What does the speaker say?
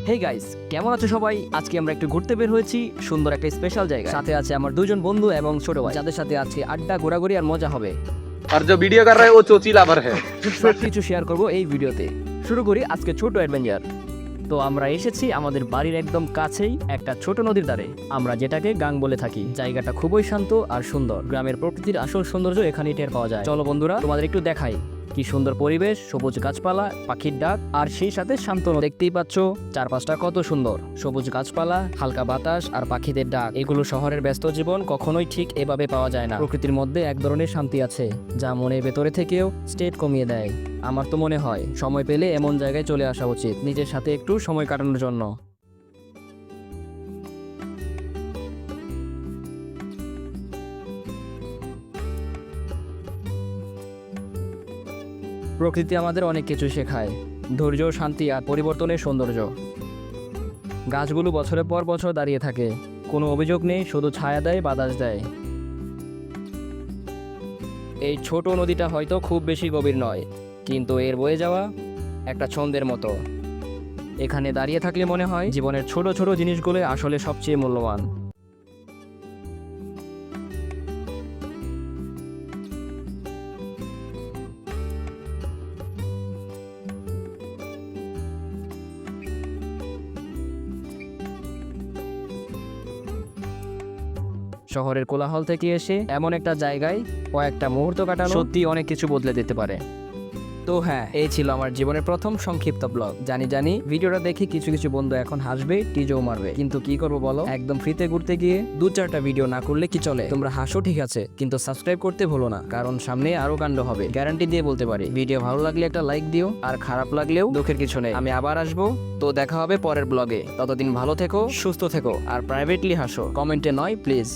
Hey guys, কেমন আছো সবাই? আজকে আমরা একটু ঘুরতে বের হয়েছি সুন্দর একটা স্পেশাল জায়গা। সাথে আছে আমার দুজন বন্ধু এবং ছোট ভাই, যাদের সাথে আজকে আড্ডা ঘোরাঘুরি আর মজা হবে। और जो वीडियो कर रहा है वो चोची लावर है। সব কিছু শেয়ার করবো এই ভিডিওতে। শুরু করি আজকে ছোট অ্যাডভেঞ্চার। তো আমরা এসেছি আমাদের বাড়ির একদম কাছেই একটা ছোট নদীর ধারে, আমরা যেটাকে গাং বলে থাকি। জায়গাটা খুবই শান্ত আর সুন্দর। গ্রামের প্রকৃতির আসল সৌন্দর্য এখানেই টের পাওয়া যায়। চলো বন্ধুরা, তোমাদের একটু দেখাই কি সুন্দর পরিবেশ, সবুজ গাছপালা, পাখির ডাক আর সেই সাথে শান্ত নদী। দেখতেই পাচ্ছ চারপাশটা কত সুন্দর। সবুজ গাছপালা, হালকা বাতাস আর পাখিদের ডাক। এগুলো শহরের ব্যস্ত জীবন কখনোই ঠিক এভাবে পাওয়া যায় না। প্রকৃতির মধ্যে এক ধরনের শান্তি আছে যা মনের ভেতরে থেকেও স্টেট কমিয়ে দেয়। আমার তো মনে হয় সময় পেলে এমন জায়গায় চলে আসা উচিত, নিজের সাথে একটু সময় কাটানোর জন্য। প্রকৃতি আমাদের অনেক কিছু শেখায়, ধৈর্য, শান্তি আর পরিবর্তনের সৌন্দর্য। গাছগুলো বছরের পর বছর দাঁড়িয়ে থাকে, কোনো অভিযোগ নেই, শুধু ছায়া দেয়, বাতাস দেয়। এই ছোট নদীটা হয়তো খুব বেশি গভীর নয়, কিন্তু এর বয়ে যাওয়া একটা ছন্দের মতো। এখানে দাঁড়িয়ে থাকলে মনে হয় জীবনের ছোট ছোট জিনিসগুলো আসলে সবচেয়ে মূল্যবান। শহরের কোলাহল থেকে এসে এমন একটা জায়গায় কয়েকটা মুহূর্ত কাটানো সত্যি অনেক কিছু বদলে দিতে পারে। তো হ্যাঁ, এই ছিল আমার জীবনের প্রথম সংক্ষিপ্ত ব্লগ। জানি ভিডিওটা দেখে কিছু কিছু বন্ধু এখন হাসবে, টিজও মারবে, কিন্তু কি করবো বলো, একদম ফ্রিতে ঘুরতে গিয়ে 2-4টা ভিডিও না করলে কি চলে? তোমরা হাসো ঠিক আছে, কিন্তু সাবস্ক্রাইব করতে ভুলো না, কারণ সামনে আরো কাণ্ড হবে, গ্যারান্টি দিয়ে বলতে পারি। ভিডিও ভালো লাগলে একটা লাইক দিও, আর খারাপ লাগলেও দুঃখের কিছু নেই, আমি আবার আসবো। তো দেখা হবে পরের ব্লগে। ততদিন ভালো থেকো, সুস্থ থেকো, আর প্রাইভেটলি হাসো, কমেন্টে নয় প্লিজ।